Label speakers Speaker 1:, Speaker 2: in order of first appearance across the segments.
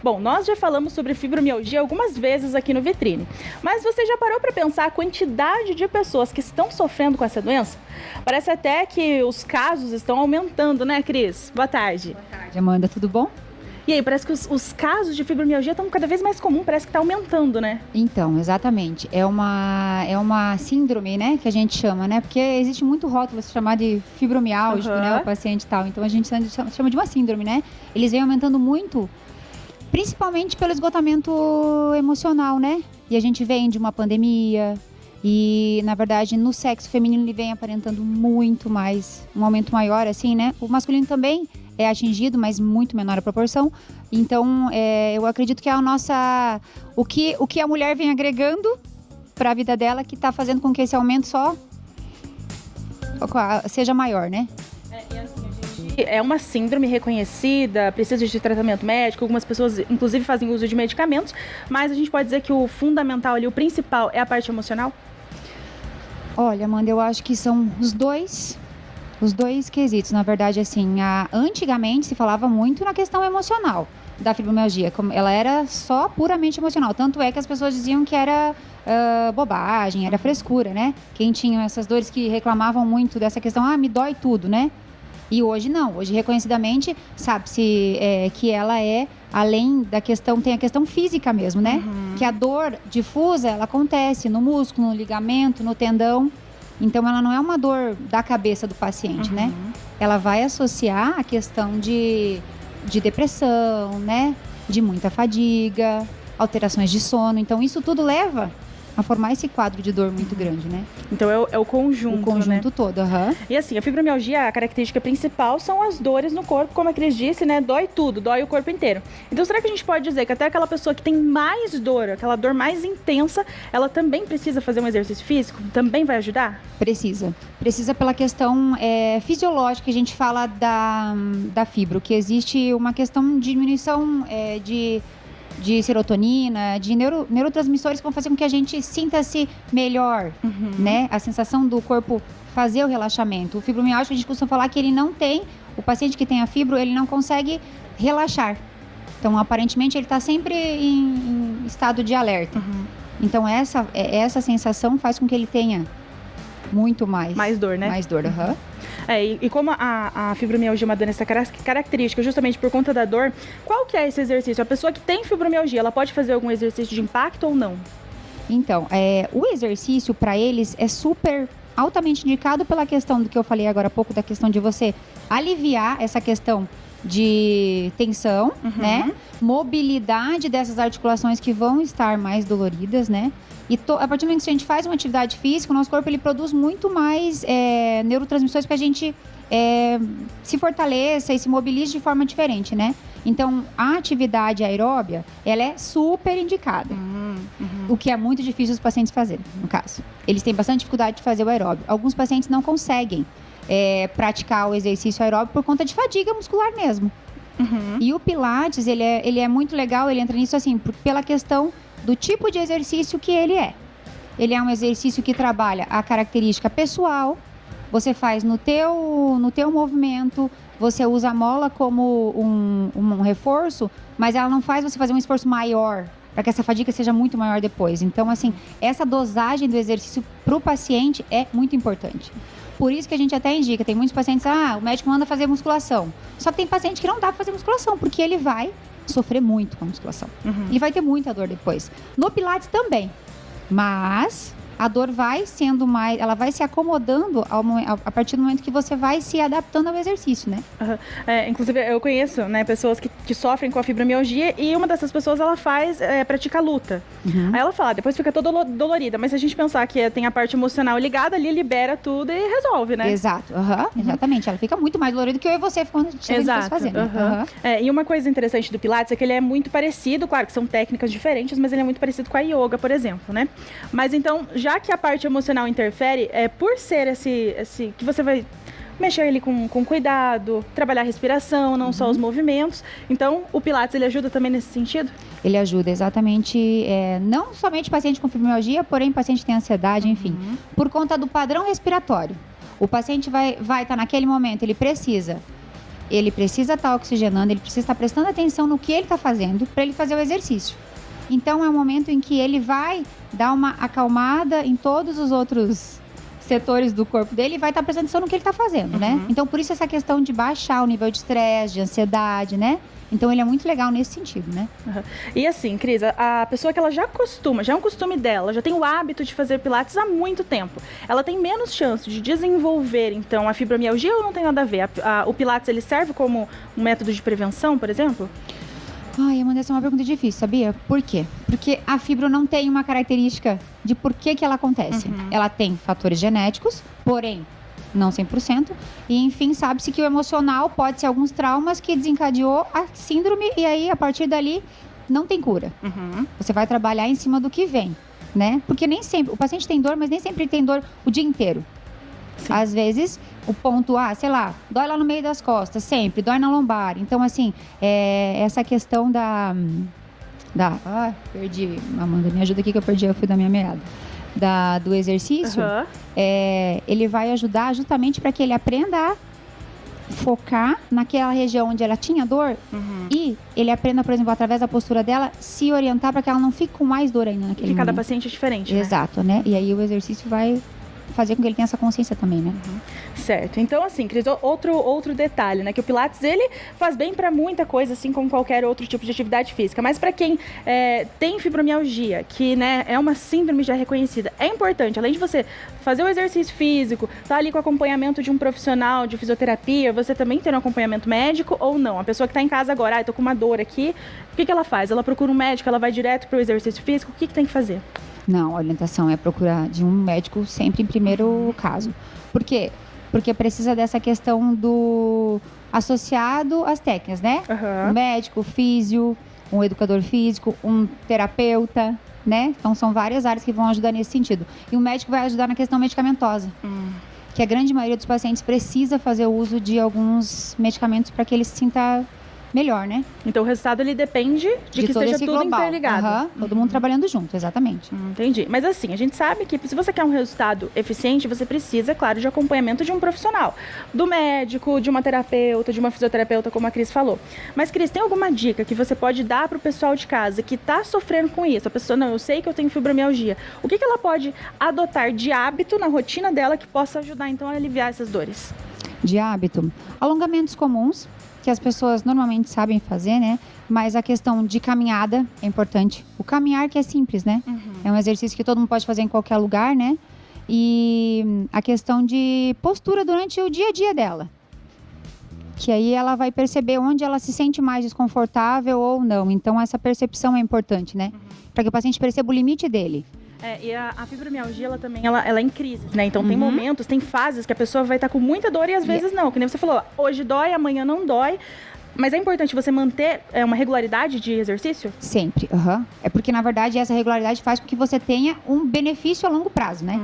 Speaker 1: Bom, nós já falamos sobre fibromialgia algumas vezes aqui no Vitrine, mas você já parou para pensar a quantidade de pessoas que estão sofrendo com essa doença? Parece até que os casos estão aumentando, né, Cris? Boa tarde.
Speaker 2: Boa tarde, Amanda. Tudo bom?
Speaker 1: E aí, parece que os casos de fibromialgia estão cada vez mais comuns, parece que está aumentando, né?
Speaker 2: Então, exatamente. É uma síndrome, né, que a gente chama, né? Porque existe muito rótulo se chamar de fibromialgico, né, o paciente e tal. Então, a gente chama de uma síndrome, né? Eles vêm aumentando muito, principalmente pelo esgotamento emocional, né? E a gente vem de uma pandemia e, na verdade, no sexo feminino ele vem aparentando muito mais, um aumento maior, assim, né? O masculino também é atingido, mas muito menor a proporção. Então, eu acredito que é o que a mulher vem agregando para a vida dela que está fazendo com que esse aumento só seja maior, né?
Speaker 1: É uma síndrome reconhecida, precisa de tratamento médico, algumas pessoas inclusive fazem uso de medicamentos, mas a gente pode dizer que o fundamental ali, o principal, é a parte emocional?
Speaker 2: Olha, Amanda, eu acho que são os dois quesitos. Na verdade, assim, antigamente se falava muito na questão emocional da fibromialgia, como ela era só puramente emocional, tanto é que as pessoas diziam que era bobagem, era frescura, né? Quem tinha essas dores que reclamavam muito dessa questão, me dói tudo, né? E hoje não, hoje reconhecidamente sabe-se que ela além da questão, tem a questão física mesmo, né? Uhum. Que a dor difusa, ela acontece no músculo, no ligamento, no tendão. Então, ela não é uma dor da cabeça do paciente, né? Ela vai associar a questão de depressão, né? De muita fadiga, alterações de sono. Então, isso tudo leva a formar esse quadro de dor muito grande, né?
Speaker 1: Então, é o conjunto,
Speaker 2: o conjunto,
Speaker 1: né?
Speaker 2: todo,
Speaker 1: E assim, a fibromialgia, a característica principal são as dores no corpo, como a Cris disse, né? Dói tudo, dói o corpo inteiro. Então, será que a gente pode dizer que até aquela pessoa que tem mais dor, aquela dor mais intensa, ela também precisa fazer um exercício físico? Também vai ajudar?
Speaker 2: Precisa pela questão fisiológica que a gente fala da fibro, que existe uma questão de diminuição de serotonina, de neurotransmissores que vão fazer com que a gente sinta-se melhor, né? A sensação do corpo fazer o relaxamento. O fibromialgia, a gente costuma falar que o paciente que tem a fibro, ele não consegue relaxar. Então, aparentemente, ele está sempre em estado de alerta. Então, essa sensação faz com que ele tenha muito mais.
Speaker 1: Mais dor, né?
Speaker 2: Mais dor,
Speaker 1: E como a fibromialgia é uma doença característica justamente por conta da dor, qual que é esse exercício? A pessoa que tem fibromialgia, ela pode fazer algum exercício de impacto ou não?
Speaker 2: Então, o exercício para eles é super altamente indicado pela questão do que eu falei agora há pouco, da questão de você aliviar essa questão de tensão, né? Mobilidade dessas articulações que vão estar mais doloridas, né? E a partir do momento que a gente faz uma atividade física, o nosso corpo ele produz muito mais neurotransmissores para a gente se fortaleça e se mobilize de forma diferente, né? Então, a atividade aeróbia, ela é super indicada. O que é muito difícil os pacientes fazerem, no caso. Eles têm bastante dificuldade de fazer o aeróbio. Alguns pacientes não conseguem praticar o exercício aeróbio por conta de fadiga muscular mesmo. E o Pilates, ele é muito legal, ele entra nisso assim, pela questão do tipo de exercício que ele é. Ele é um exercício que trabalha a característica pessoal, você faz no teu movimento, você usa a mola como um reforço, mas ela não faz você fazer um esforço maior, para que essa fadiga seja muito maior depois. Então, assim, essa dosagem do exercício para o paciente é muito importante. Por isso que a gente até indica, tem muitos pacientes, o médico manda fazer musculação. Só que tem paciente que não dá para fazer musculação, porque ele vai sofrer muito com a musculação. Ele vai ter muita dor depois. No Pilates também. Mas a dor vai sendo mais, ela vai se acomodando a partir do momento que você vai se adaptando ao exercício, né?
Speaker 1: Inclusive, eu conheço, né, pessoas que sofrem com a fibromialgia e uma dessas pessoas, ela pratica luta. Aí ela fala, depois fica toda dolorida, mas se a gente pensar que tem a parte emocional ligada ali, libera tudo e resolve, né?
Speaker 2: Exato, exatamente. Ela fica muito mais dolorida que eu e você quando a gente está fazendo.
Speaker 1: E uma coisa interessante do Pilates é que ele é muito parecido, claro que são técnicas diferentes, mas ele é muito parecido com a yoga, por exemplo, né? Mas então, já que a parte emocional interfere, por ser esse que você vai mexer ele com cuidado, trabalhar a respiração, não só os movimentos. Então, o Pilates, ele ajuda também nesse sentido?
Speaker 2: Ele ajuda, exatamente, não somente paciente com fibromialgia, porém paciente que tem ansiedade, enfim, por conta do padrão respiratório. O paciente vai estar naquele momento, ele precisa ele precisa estar oxigenando, ele precisa estar prestando atenção no que ele está fazendo para ele fazer o exercício. Então, é um momento em que ele vai dar uma acalmada em todos os outros setores do corpo dele e vai estar prestando atenção no que ele está fazendo, né? Então, por isso essa questão de baixar o nível de estresse, de ansiedade, né? Então, ele é muito legal nesse sentido, né?
Speaker 1: E assim, Cris, a pessoa que ela já é um costume dela, já tem o hábito de fazer pilates há muito tempo, ela tem menos chance de desenvolver, então, a fibromialgia ou não tem nada a ver? O pilates, ele serve como um método de prevenção, por exemplo?
Speaker 2: Ai, Amanda, essa é uma pergunta difícil, sabia? Por quê? Porque a fibro não tem uma característica de por que ela acontece. Ela tem fatores genéticos, porém, não 100%. E, enfim, sabe-se que o emocional pode ser alguns traumas que desencadeou a síndrome e aí, a partir dali, não tem cura. Você vai trabalhar em cima do que vem, né? Porque nem sempre... O paciente tem dor, mas nem sempre tem dor o dia inteiro. Sim. Às vezes, o ponto, sei lá, dói lá no meio das costas, sempre, dói na lombar. Então, assim, essa questão perdi, Amanda, me ajuda aqui que eu perdi o fio da minha meada. Do exercício, ele vai ajudar justamente para que ele aprenda a focar naquela região onde ela tinha dor e ele aprenda, por exemplo, através da postura dela, se orientar para que ela não fique com mais dor ainda naquele momento.
Speaker 1: Cada paciente é diferente, né?
Speaker 2: Exato, né? E aí o exercício vai fazer com que ele tenha essa consciência também, né?
Speaker 1: Certo. Então, assim, Cris, outro detalhe, né? Que o Pilates, ele faz bem para muita coisa, assim como qualquer outro tipo de atividade física. Mas para quem tem fibromialgia, que, né, é uma síndrome já reconhecida, é importante, além de você fazer o exercício físico, tá ali com o acompanhamento de um profissional de fisioterapia, você também ter um acompanhamento médico ou não? A pessoa que tá em casa agora, tô com uma dor aqui, o que ela faz? Ela procura um médico, ela vai direto pro exercício físico, o que tem que fazer?
Speaker 2: Não, a orientação é procurar de um médico sempre em primeiro caso. Por quê? Porque precisa dessa questão do associado às técnicas, né? Um médico, físio, um educador físico, um terapeuta, né? Então, são várias áreas que vão ajudar nesse sentido. E o médico vai ajudar na questão medicamentosa. Que a grande maioria dos pacientes precisa fazer o uso de alguns medicamentos para que ele se sinta melhor, né?
Speaker 1: Então o resultado ele depende de que esteja tudo global. Interligado.
Speaker 2: Todo mundo trabalhando junto, exatamente.
Speaker 1: Entendi. Mas assim, a gente sabe que se você quer um resultado eficiente, você precisa, claro, de acompanhamento de um profissional. Do médico, de uma terapeuta, de uma fisioterapeuta, como a Cris falou. Mas, Cris, tem alguma dica que você pode dar para o pessoal de casa que está sofrendo com isso? A pessoa, não, eu sei que eu tenho fibromialgia. O que ela pode adotar de hábito na rotina dela que possa ajudar, então, a aliviar essas dores?
Speaker 2: De hábito? Alongamentos comuns, que as pessoas normalmente sabem fazer, né? Mas a questão de caminhada é importante. O caminhar que é simples, né? É um exercício que todo mundo pode fazer em qualquer lugar, né? E a questão de postura durante o dia a dia dela. Que aí ela vai perceber onde ela se sente mais desconfortável ou não. Então, essa percepção é importante, né? Para que o paciente perceba o limite dele.
Speaker 1: E a fibromialgia, ela também ela é em crise, né? Então tem momentos, tem fases que a pessoa vai estar com muita dor e às vezes não. Que nem você falou, hoje dói, amanhã não dói. Mas é importante você manter uma regularidade de exercício?
Speaker 2: Sempre, É porque, na verdade, essa regularidade faz com que você tenha um benefício a longo prazo, né?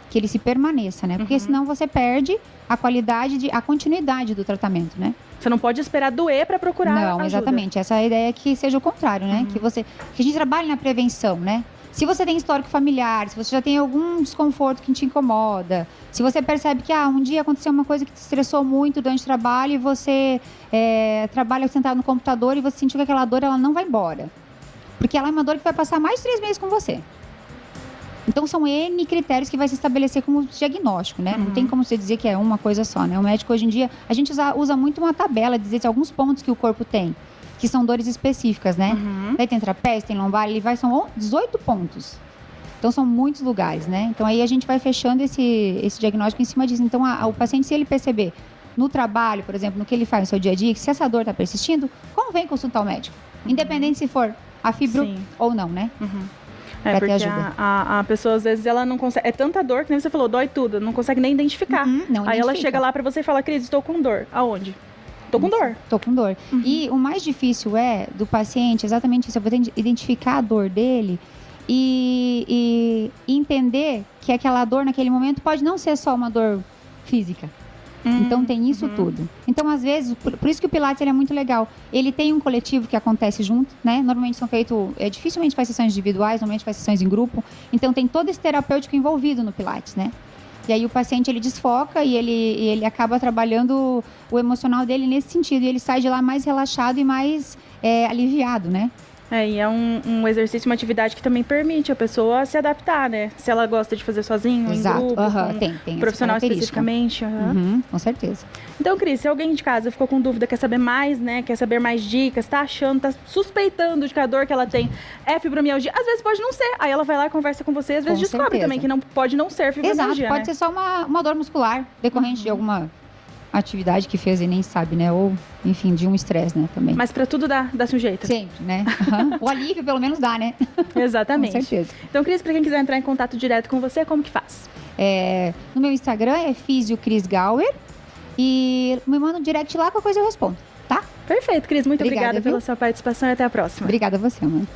Speaker 2: Que ele se permaneça, né? Porque senão você perde a qualidade, a continuidade do tratamento, né?
Speaker 1: Você não pode esperar doer para procurar ajuda.
Speaker 2: Não, exatamente. Essa é a ideia que seja o contrário, né? Que a gente trabalhe na prevenção, né? Se você tem histórico familiar, se você já tem algum desconforto que te incomoda, se você percebe que um dia aconteceu uma coisa que te estressou muito durante o trabalho e você trabalha sentado no computador e você sentiu que aquela dor ela não vai embora. Porque ela é uma dor que vai passar mais de 3 meses com você. Então, são N critérios que vai se estabelecer como diagnóstico, né? Não tem como você dizer que é uma coisa só, né? O médico, hoje em dia, a gente usa muito uma tabela, dizer alguns pontos que o corpo tem, que são dores específicas, né? Daí tem trapézio, tem lombar, são 18 pontos. Então, são muitos lugares, né? Então, aí a gente vai fechando esse diagnóstico em cima disso. Então, o paciente, se ele perceber no trabalho, por exemplo, no que ele faz no seu dia a dia, que se essa dor está persistindo, convém consultar o médico. Independente se for a fibro ou não, né?
Speaker 1: Porque a pessoa, às vezes, ela não consegue... É tanta dor, que nem você falou, dói tudo, não consegue nem identificar. Aí ela chega lá para você e fala, Cris, estou com dor. Aonde? Tô com dor.
Speaker 2: Tô com dor. E o mais difícil do paciente, exatamente isso, eu vou identificar a dor dele e entender que aquela dor naquele momento pode não ser só uma dor física. Então tem isso tudo. Então, às vezes, por isso que o Pilates ele é muito legal. Ele tem um coletivo que acontece junto, né? Normalmente são feitos, dificilmente faz sessões individuais, normalmente faz sessões em grupo. Então tem todo esse terapêutico envolvido no Pilates, né? E aí o paciente, ele desfoca e ele acaba trabalhando o emocional dele nesse sentido. E ele sai de lá mais relaxado e mais aliviado, né?
Speaker 1: E é um exercício, uma atividade que também permite a pessoa se adaptar, né? Se ela gosta de fazer sozinho,
Speaker 2: Exato.
Speaker 1: em grupo,
Speaker 2: tem
Speaker 1: profissional especificamente.
Speaker 2: Com certeza.
Speaker 1: Então, Cris, se alguém de casa ficou com dúvida, quer saber mais, né? Quer saber mais dicas, tá achando, tá suspeitando de que a dor que ela tem é fibromialgia, às vezes pode não ser. Aí ela vai lá e conversa com você, às vezes descobre também que pode não ser fibromialgia.
Speaker 2: Exato, pode ser só uma dor muscular decorrente de alguma atividade que fez e nem sabe, né? Ou, enfim, de um estresse, né? Também.
Speaker 1: Mas pra tudo dá sujeita.
Speaker 2: Sempre, né? O alívio pelo menos dá, né?
Speaker 1: Exatamente.
Speaker 2: Com certeza.
Speaker 1: Então, Cris, pra quem quiser entrar em contato direto com você, como que faz?
Speaker 2: No meu Instagram é fisiocrisgauer e me manda um direct lá, qualquer coisa eu respondo, tá?
Speaker 1: Perfeito, Cris. Muito obrigada
Speaker 2: viu?
Speaker 1: pela sua participação e até a próxima.
Speaker 2: Obrigada a você, mãe.